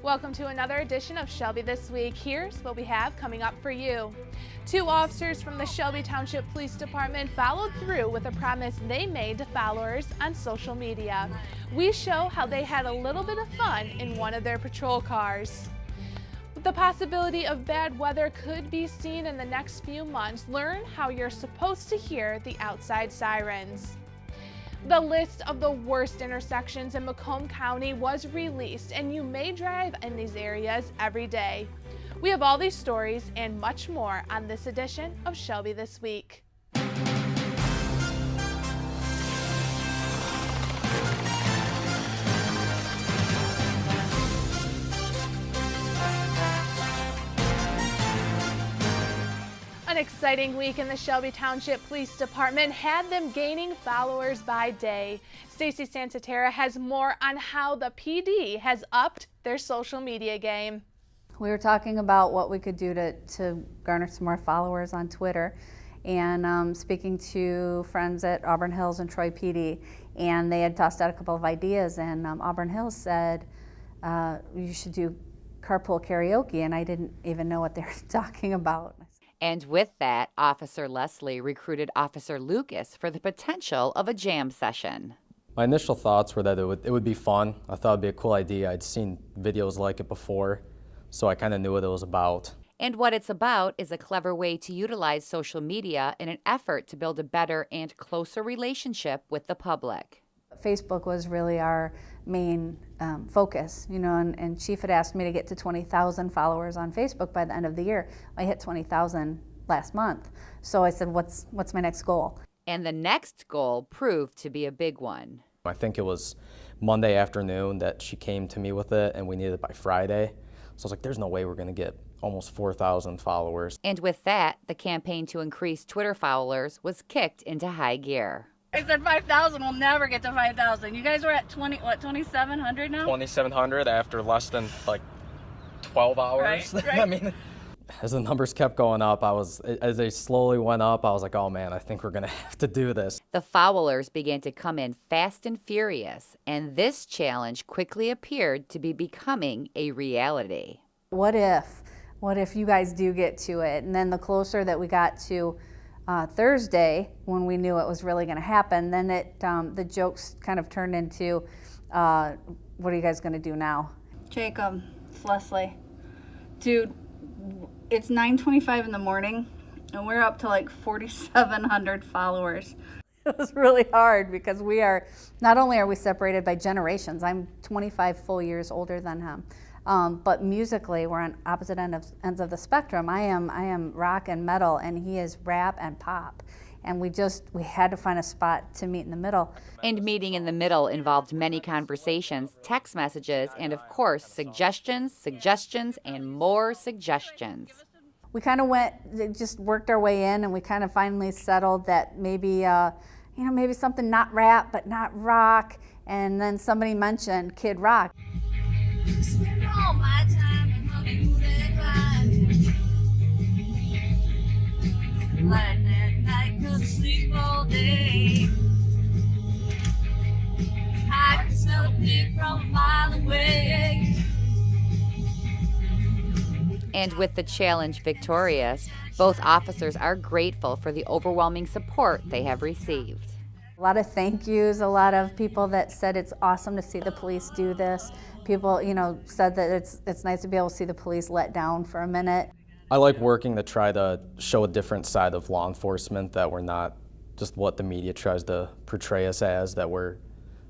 Welcome to another edition of Shelby This Week. Here's what we have coming up for you. 2 officers from the Shelby Township Police Department followed through with a promise they made to followers on social media. We show how they had a little bit of fun in one of their patrol cars. The possibility of bad weather could be seen in the next few months. Learn how you're supposed to hear the outside sirens. The list of the worst intersections in Macomb County was released, and you may drive in these areas every day. We have all these stories and much more on this edition of Shelby This Week. An exciting week in the Shelby Township Police Department had them gaining followers by day. Stacy Santatera has more on how the PD has upped their social media game. We were talking about what we could do to garner some more followers on Twitter, and speaking to friends at Auburn Hills and Troy PD, and they had tossed out a couple of ideas, and Auburn Hills said you should do carpool karaoke, and I didn't even know what they were talking about. And with that, Officer Leslie recruited Officer Lucas for the potential of a jam session. My initial thoughts were that it would be fun. I thought it would be a cool idea. I'd seen videos like it before, so I kind of knew what it was about. And what it's about is a clever way to utilize social media in an effort to build a better and closer relationship with the public. Facebook was really our main focus, and Chief had asked me to get to 20,000 followers on Facebook by the end of the year. I hit 20,000 last month, so I said, what's my next goal? And the next goal proved to be a big one. I think it was Monday afternoon that she came to me with it, and we needed it by Friday. So I was like, there's no way we're going to get almost 4,000 followers. And with that, the campaign to increase Twitter followers was kicked into high gear. I said 5,000, we'll never get to 5,000. You guys were at 2,700 now? 2,700 after less than 12 hours. Right. I mean, as the numbers kept going up, as they slowly went up, I was like, oh man, I think we're gonna have to do this. The followers began to come in fast and furious, and this challenge quickly appeared to be becoming a reality. What if you guys do get to it? And then the closer that we got to Thursday, when we knew it was really going to happen, then the jokes kind of turned into, what are you guys going to do now? Jacob, it's Leslie. Dude, it's 9:25 in the morning, and we're up to 4,700 followers. It was really hard because not only are we separated by generations, I'm 25 full years older than him, but musically we're on opposite ends of the spectrum. I am rock and metal, and he is rap and pop. And we had to find a spot to meet in the middle. And meeting in the middle involved many conversations, text messages, and of course, suggestions, and more suggestions. We kind of just worked our way in, and we kind of finally settled that maybe something not rap, but not rock. And then somebody mentioned Kid Rock. Spend all my time in Hollywood and climbing. Light that night, couldn't sleep all day. I could smell it from a mile away. And with the challenge victorious, both officers are grateful for the overwhelming support they have received. A lot of thank yous, a lot of people that said it's awesome to see the police do this. People, said that it's nice to be able to see the police let down for a minute. I like working to try to show a different side of law enforcement, that we're not just what the media tries to portray us as, that we're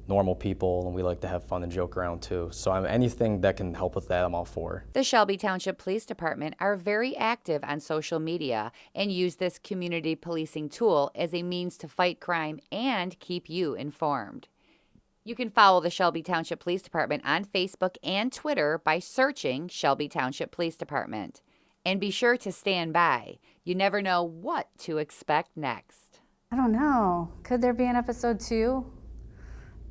normal people and we like to have fun and joke around too. So anything that can help with that, I'm all for. The Shelby Township Police Department are very active on social media and use this community policing tool as a means to fight crime and keep you informed. You can follow the Shelby Township Police Department on Facebook and Twitter by searching Shelby Township Police Department. And be sure to stand by. You never know what to expect next. I don't know. Could there be an episode 2?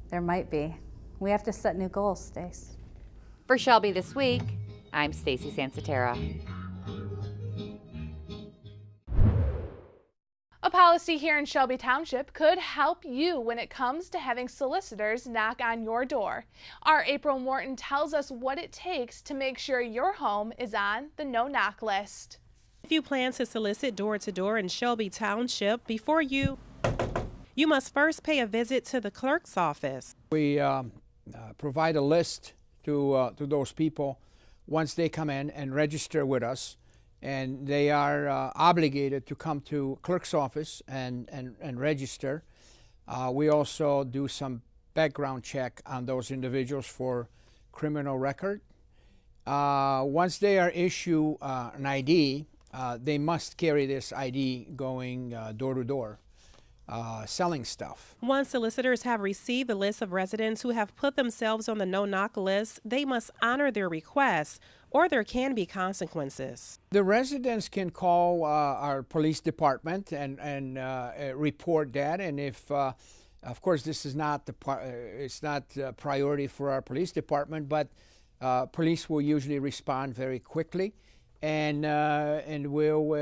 There might be. We have to set new goals, Stace. For Shelby This Week, I'm Stacy Santatera. A policy here in Shelby Township could help you when it comes to having solicitors knock on your door. Our April Morton tells us what it takes to make sure your home is on the no-knock list. If you plan to solicit door-to-door in Shelby Township, before you must first pay a visit to the clerk's office. We provide a list to those people once they come in and register with us, and they are obligated to come to clerk's office and register. We also do some background check on those individuals for criminal record. Once they are issued an ID, they must carry this ID going door to door, selling stuff. Once solicitors have received the list of residents who have put themselves on the no-knock list, they must honor their requests, or there can be consequences. The residents can call our police department and report that, and if, of course, this is not it's not a priority for our police department, but police will usually respond very quickly, and will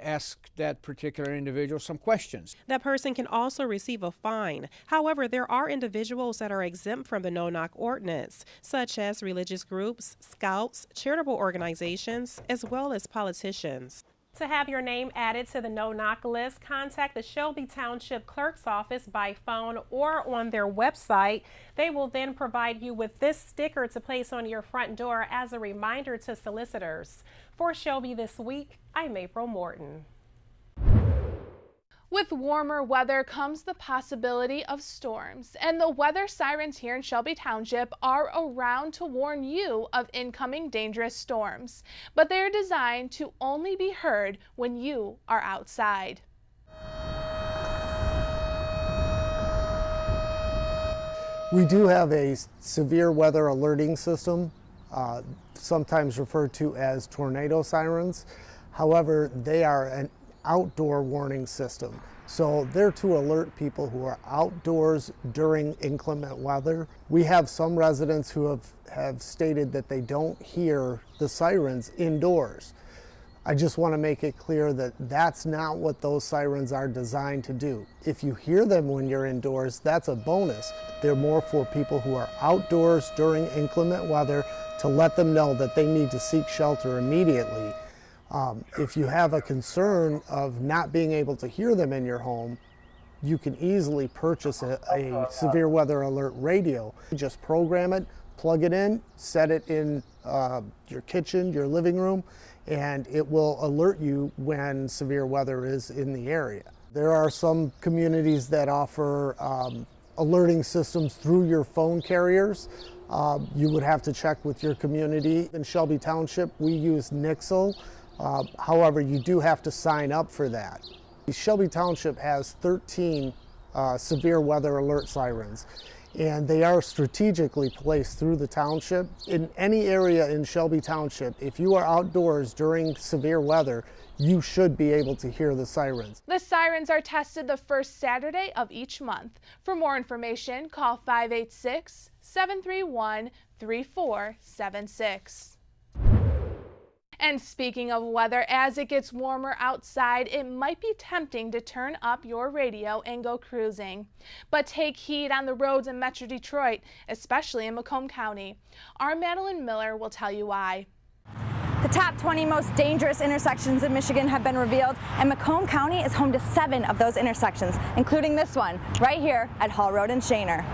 ask that particular individual some questions. That person can also receive a fine. However, there are individuals that are exempt from the no-knock ordinance, such as religious groups, scouts, charitable organizations, as well as politicians. To have your name added to the no-knock list, contact the Shelby Township Clerk's Office by phone or on their website. They will then provide you with this sticker to place on your front door as a reminder to solicitors. For Shelby This Week, I'm April Morton. With warmer weather comes the possibility of storms, and the weather sirens here in Shelby Township are around to warn you of incoming dangerous storms, but they are designed to only be heard when you are outside. We do have a severe weather alerting system, sometimes referred to as tornado sirens. However, they are an outdoor warning system. So they're to alert people who are outdoors during inclement weather. We have some residents who have stated that they don't hear the sirens indoors. I just want to make it clear that that's not what those sirens are designed to do. If you hear them when you're indoors, that's a bonus. They're more for people who are outdoors during inclement weather to let them know that they need to seek shelter immediately. If you have a concern of not being able to hear them in your home, you can easily purchase a severe weather alert radio. Just program it, plug it in, set it in your kitchen, your living room, and it will alert you when severe weather is in the area. There are some communities that offer alerting systems through your phone carriers. You would have to check with your community. In Shelby Township, we use Nixle. However, you do have to sign up for that. Shelby Township has 13 severe weather alert sirens, and they are strategically placed through the township. In any area in Shelby Township, if you are outdoors during severe weather, you should be able to hear the sirens. The sirens are tested the first Saturday of each month. For more information, call 586-731-3476. And speaking of weather, as it gets warmer outside, it might be tempting to turn up your radio and go cruising. But take heed on the roads in Metro Detroit, especially in Macomb County. Our Madeline Miller will tell you why. The top 20 most dangerous intersections in Michigan have been revealed, and Macomb County is home to 7 of those intersections, including this one, right here at Hall Road in Shaner.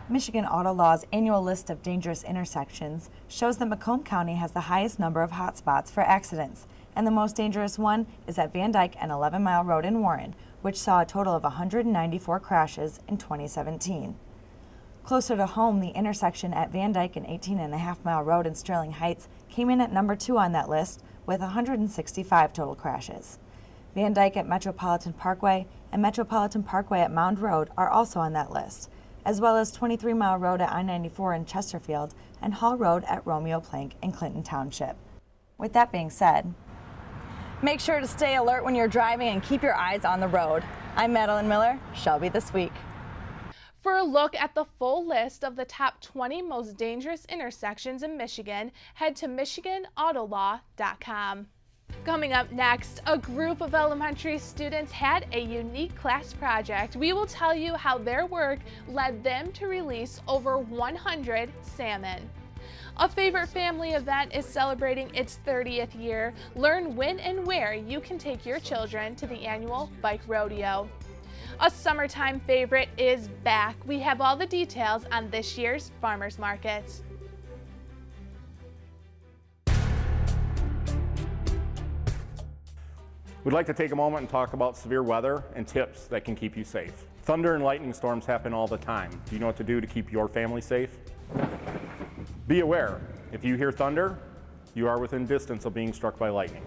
Michigan Auto Law's annual list of dangerous intersections shows that Macomb County has the highest number of hotspots for accidents, and the most dangerous one is at Van Dyke and 11 Mile Road in Warren, which saw a total of 194 crashes in 2017. Closer to home, the intersection at Van Dyke and 18.5 Mile Road in Sterling Heights came in at number 2 on that list with 165 total crashes. Van Dyke at Metropolitan Parkway and Metropolitan Parkway at Mound Road are also on that list, as well as 23 Mile Road at I-94 in Chesterfield and Hall Road at Romeo Plank in Clinton Township. With that being said, make sure to stay alert when you're driving and keep your eyes on the road. I'm Madeline Miller, Shelby This Week. For a look at the full list of the top 20 most dangerous intersections in Michigan, head to michiganautolaw.com. Coming up next, a group of elementary students had a unique class project. We will tell you how their work led them to release over 100 salmon. A favorite family event is celebrating its 30th year. Learn when and where you can take your children to the annual bike rodeo. A summertime favorite is back. We have all the details on this year's farmers market. We'd like to take a moment and talk about severe weather and tips that can keep you safe. Thunder and lightning storms happen all the time. Do you know what to do to keep your family safe? Be aware, if you hear thunder, you are within distance of being struck by lightning.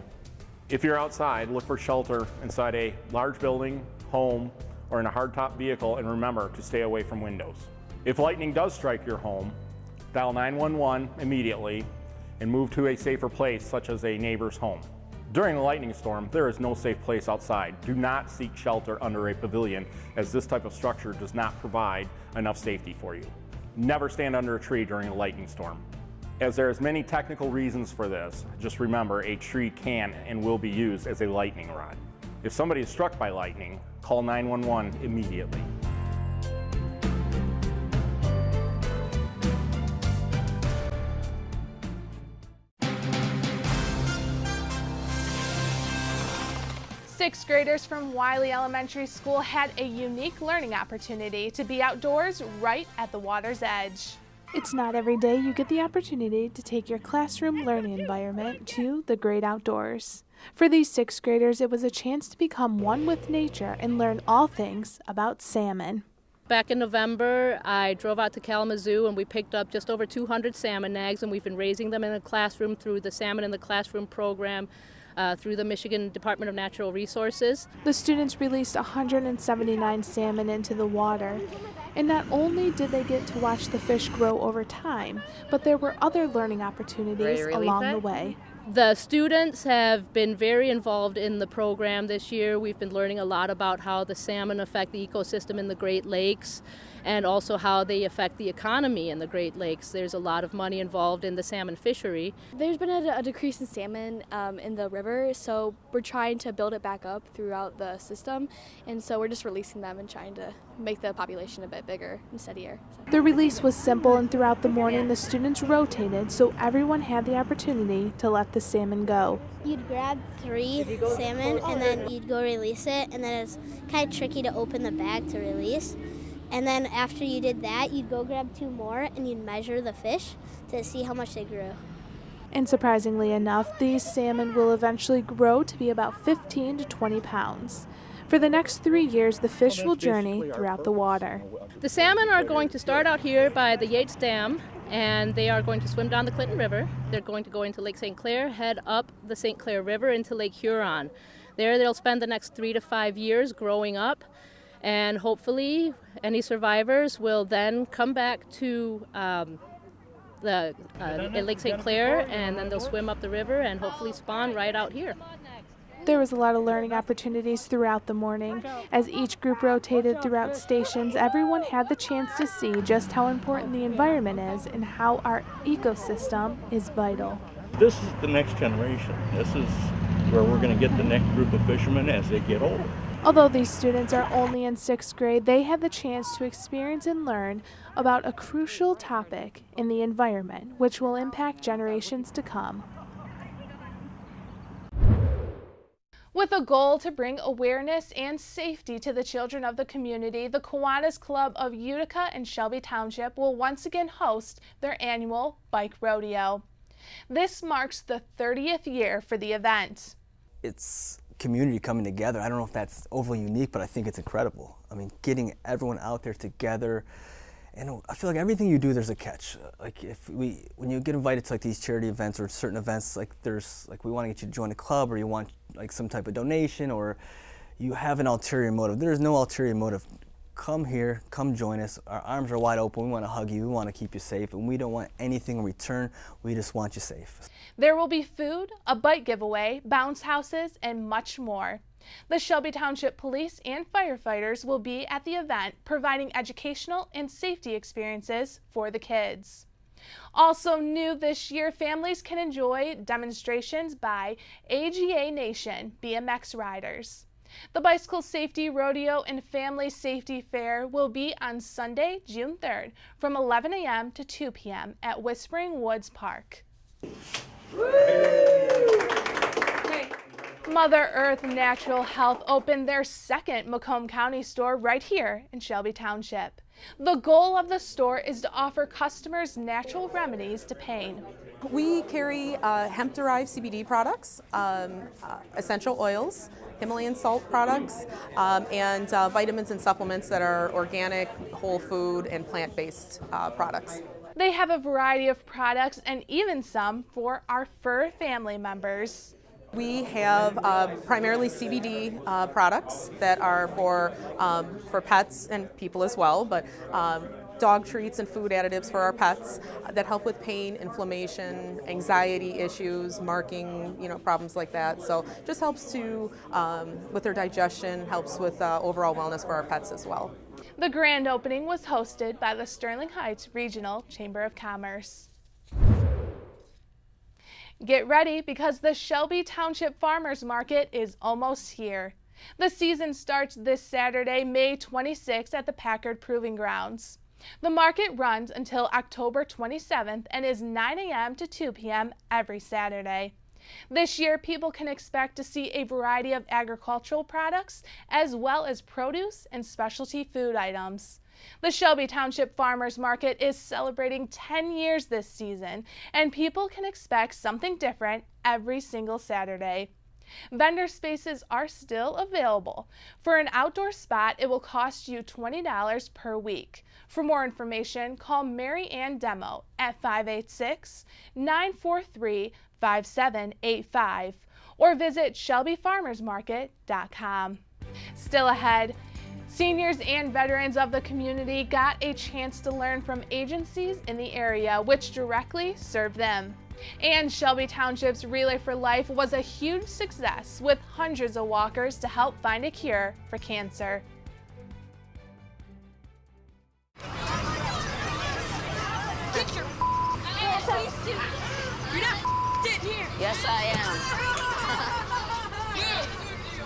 If you're outside, look for shelter inside a large building, home, or in a hardtop vehicle, and remember to stay away from windows. If lightning does strike your home, dial 911 immediately and move to a safer place, such as a neighbor's home. During a lightning storm, there is no safe place outside. Do not seek shelter under a pavilion, as this type of structure does not provide enough safety for you. Never stand under a tree during a lightning storm. As there is many technical reasons for this, just remember a tree can and will be used as a lightning rod. If somebody is struck by lightning, call 911 immediately. Sixth graders from Wiley Elementary School had a unique learning opportunity to be outdoors right at the water's edge. It's not every day you get the opportunity to take your classroom learning environment to the great outdoors. For these sixth graders, it was a chance to become one with nature and learn all things about salmon. Back in November, I drove out to Kalamazoo and we picked up just over 200 salmon eggs, and we've been raising them in the classroom through the Salmon in the Classroom program through the Michigan Department of Natural Resources. The students released 179 salmon into the water. And not only did they get to watch the fish grow over time, but there were other learning opportunities along the way. The students have been very involved in the program this year. We've been learning a lot about how the salmon affect the ecosystem in the Great Lakes, and also how they affect the economy in the Great Lakes. There's a lot of money involved in the salmon fishery. There's been a decrease in salmon in the river, so we're trying to build it back up throughout the system, and so we're just releasing them and trying to make the population a bit bigger and steadier. The release was simple, and throughout the morning the students rotated so everyone had the opportunity to let the salmon go. You'd grab 3 salmon and then you'd go release it, and then it's kind of tricky to open the bag to release. And then after you did that, you'd go grab 2 more and you'd measure the fish to see how much they grew. And surprisingly enough, these salmon will eventually grow to be about 15 to 20 pounds. For the next 3 years, the fish will journey throughout the water. The salmon are going to start out here by the Yates Dam, and they are going to swim down the Clinton River. They're going to go into Lake St. Clair, head up the St. Clair River into Lake Huron. There they'll spend the next 3 to 5 years growing up, and hopefully any survivors will then come back to Lake St. Clair, and then they'll swim up the river and hopefully spawn right out here. There was a lot of learning opportunities throughout the morning. As each group rotated throughout stations, everyone had the chance to see just how important the environment is and how our ecosystem is vital. This is the next generation. This is where we're going to get the next group of fishermen as they get older. Although these students are only in 6th grade, they had the chance to experience and learn about a crucial topic in the environment, which will impact generations to come. With a goal to bring awareness and safety to the children of the community, the Kiwanis Club of Utica and Shelby Township will once again host their annual bike rodeo. This marks the 30th year for the event. It's community coming together. I don't know if that's overly unique, but I think it's incredible. I mean, getting everyone out there together, and I feel like everything you do, there's a catch. Like when you get invited to like these charity events or certain events, like we want to get you to join a club, or you want like some type of donation, or you have an ulterior motive. There is no ulterior motive. Come here, come join us. Our arms are wide open. We want to hug you. We want to keep you safe, and we don't want anything in return. We just want you safe. There will be food, a bike giveaway, bounce houses, and much more. The Shelby Township Police and firefighters will be at the event, providing educational and safety experiences for the kids. Also new this year, families can enjoy demonstrations by AGA Nation BMX riders. The Bicycle Safety Rodeo and Family Safety Fair will be on Sunday, June 3rd from 11 a.m. to 2 p.m. at Whispering Woods Park. Mother Earth Natural Health opened their second Macomb County store right here in Shelby Township. The goal of the store is to offer customers natural remedies to pain. We carry hemp-derived CBD products, essential oils, Himalayan salt products, and vitamins and supplements that are organic, whole food, and plant-based products. They have a variety of products and even some for our fur family members. We have primarily CBD products that are for pets and people as well, but dog treats and food additives for our pets that help with pain, inflammation, anxiety issues, marking, problems like that. So just helps to with their digestion, helps with overall wellness for our pets as well. The grand opening was hosted by the Sterling Heights Regional Chamber of Commerce. Get ready because the Shelby Township Farmers Market is almost here. The season starts this Saturday, May 26th at the Packard Proving Grounds. The market runs until October 27th and is 9 a.m. to 2 p.m. every Saturday. This year, people can expect to see a variety of agricultural products as well as produce and specialty food items. The Shelby Township Farmers Market is celebrating 10 years this season, and people can expect something different every single Saturday. Vendor spaces are still available. For an outdoor spot, it will cost you $20 per week. For more information, call Mary Ann Demo at 586-943-5785 or visit ShelbyFarmersMarket.com. Still ahead, seniors and veterans of the community got a chance to learn from agencies in the area which directly serve them. And Shelby Township's Relay for Life was a huge success with hundreds of walkers to help find a cure for cancer. Get your ass out. You're not sitting here. Yes, I am.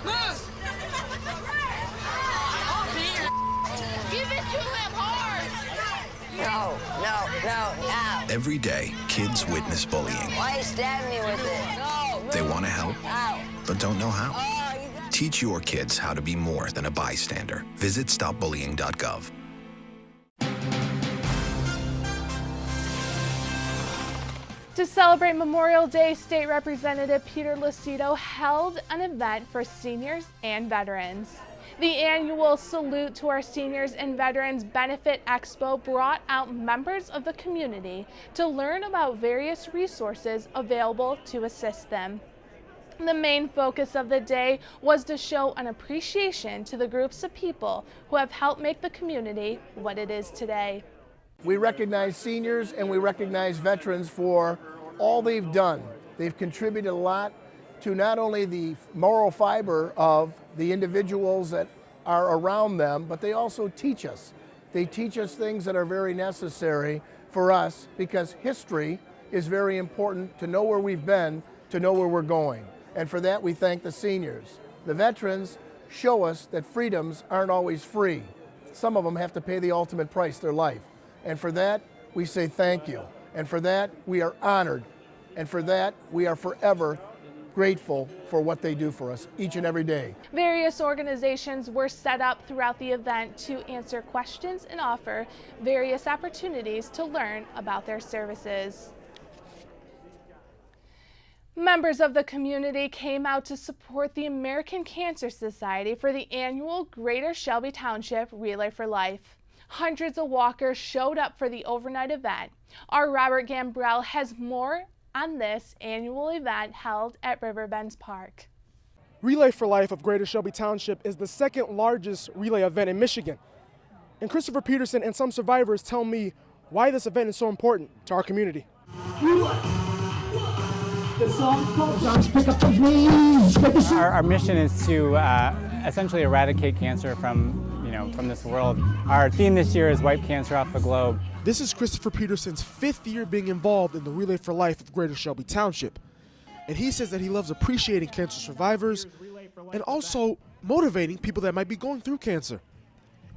Move. Give it to him hard. No. Every day, kids witness bullying. Why are you stabbing me with it? No. They want to help, Ow. but don't know how. Teach your kids how to be more than a bystander. Visit stopbullying.gov. To celebrate Memorial Day, State Representative Peter Lucido held an event for seniors and veterans. The annual Salute to Our Seniors and Veterans Benefit Expo brought out members of the community to learn about various resources available to assist them. The main focus of the day was to show an appreciation to the groups of people who have helped make the community what it is today. We recognize seniors and we recognize veterans for all they've done. They've contributed a lot to not only the moral fiber of the individuals that are around them, but they also teach us. They teach us things that are very necessary for us because history is very important to know where we've been, to know where we're going. And for that, we thank the seniors. The veterans show us that freedoms aren't always free. Some of them have to pay the ultimate price, their life. And for that, we say thank you. And for that, we are honored. And for that, we are forever grateful for what they do for us each and every day. Various organizations were set up throughout the event to answer questions and offer various opportunities to learn about their services. Members of the community came out to support the American Cancer Society for the annual Greater Shelby Township Relay for Life. Hundreds of walkers showed up for the overnight event. Our Robert Gambrell has more on this annual event held at Riverbends Park. Relay for Life of Greater Shelby Township is the second largest relay event in Michigan. And Christopher Peterson and some survivors tell me why this event is so important to our community. Our mission is to essentially eradicate cancer from this world. Our theme this year is Wipe Cancer Off the Globe. This is Christopher Peterson's 5th year being involved in the Relay for Life of Greater Shelby Township. And he says that he loves appreciating cancer survivors and also motivating people that might be going through cancer.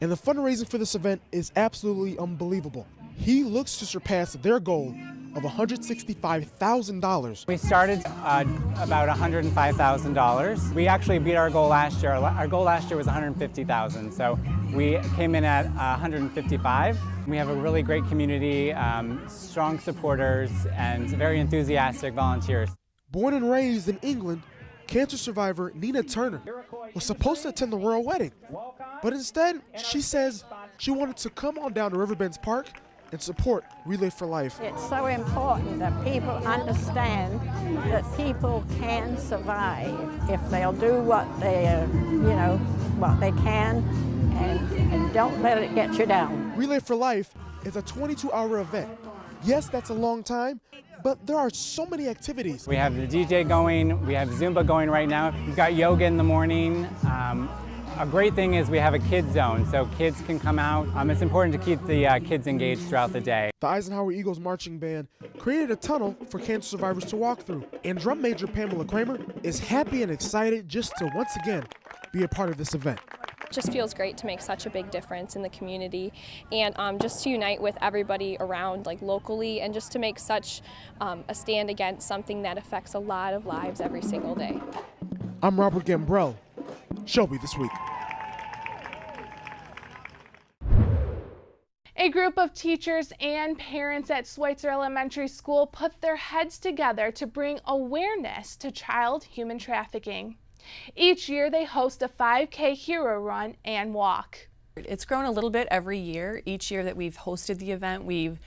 And the fundraising for this event is absolutely unbelievable. He looks to surpass their goal of $165,000. We started about $105,000. We actually beat our goal last year. Our goal last year was $150,000, so we came in at $155,000. We have a really great community, strong supporters, and very enthusiastic volunteers. Born and raised in England, cancer survivor Nina Turner was supposed to attend the royal wedding, but instead, she says she wanted to come on down to Riverbends Park and support Relay for Life. It's so important that people understand that people can survive if they'll do what they can and don't let it get you down. Relay for Life is a 22-hour event. Yes, that's a long time, but there are so many activities. We have the DJ going, we have Zumba going right now. We've got yoga in the morning. A great thing is we have a kids zone, so kids can come out. It's important to keep the kids engaged throughout the day. The Eisenhower Eagles Marching Band created a tunnel for cancer survivors to walk through, and drum major Pamela Kramer is happy and excited just to once again be a part of this event. It just feels great to make such a big difference in the community and just to unite with everybody around, like locally, and just to make such a stand against something that affects a lot of lives every single day. I'm Robert Gambrell, Shelby This Week. A group of teachers and parents at Schweitzer Elementary School put their heads together to bring awareness to child human trafficking. Each year they host a 5K hero run and walk. It's grown a little bit every year. Each year that we've hosted the event, we've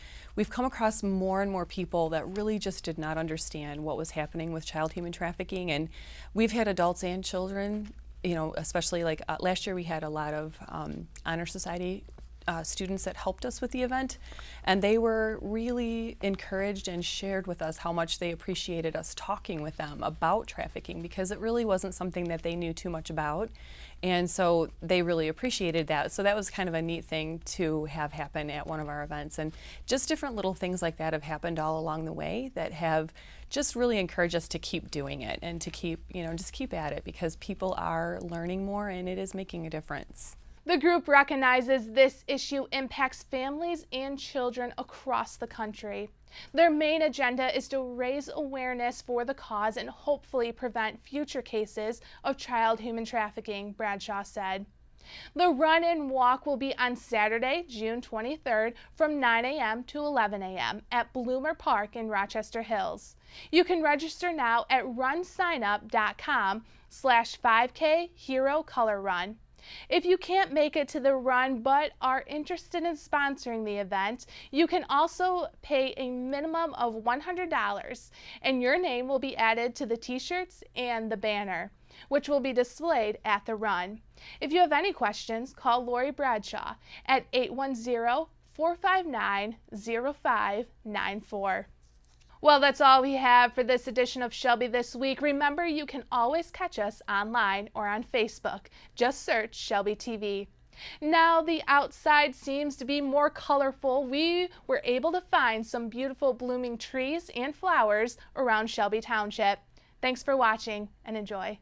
come across more and more people that really just did not understand what was happening with child human trafficking, and we've had adults and children, especially like last year we had a lot of Honor Society students that helped us with the event, and they were really encouraged and shared with us how much they appreciated us talking with them about trafficking, because it really wasn't something that they knew too much about, and so they really appreciated that. So that was kind of a neat thing to have happen at one of our events, and just different little things like that have happened all along the way that have just really encouraged us to keep doing it and to keep, just keep at it, because people are learning more and it is making a difference. The group recognizes this issue impacts families and children across the country. Their main agenda is to raise awareness for the cause and hopefully prevent future cases of child human trafficking, Bradshaw said. The run and walk will be on Saturday, June 23rd from 9 a.m. to 11 a.m. at Bloomer Park in Rochester Hills. You can register now at runsignup.com/5K Hero Color Run. If you can't make it to the run but are interested in sponsoring the event, you can also pay a minimum of $100 and your name will be added to the t-shirts and the banner, which will be displayed at the run. If you have any questions, call Lori Bradshaw at 810-459-0594. Well, that's all we have for this edition of Shelby This Week. Remember, you can always catch us online or on Facebook. Just search ShelbyTV. Now the outside seems to be more colorful. We were able to find some beautiful blooming trees and flowers around Shelby Township. Thanks for watching and enjoy.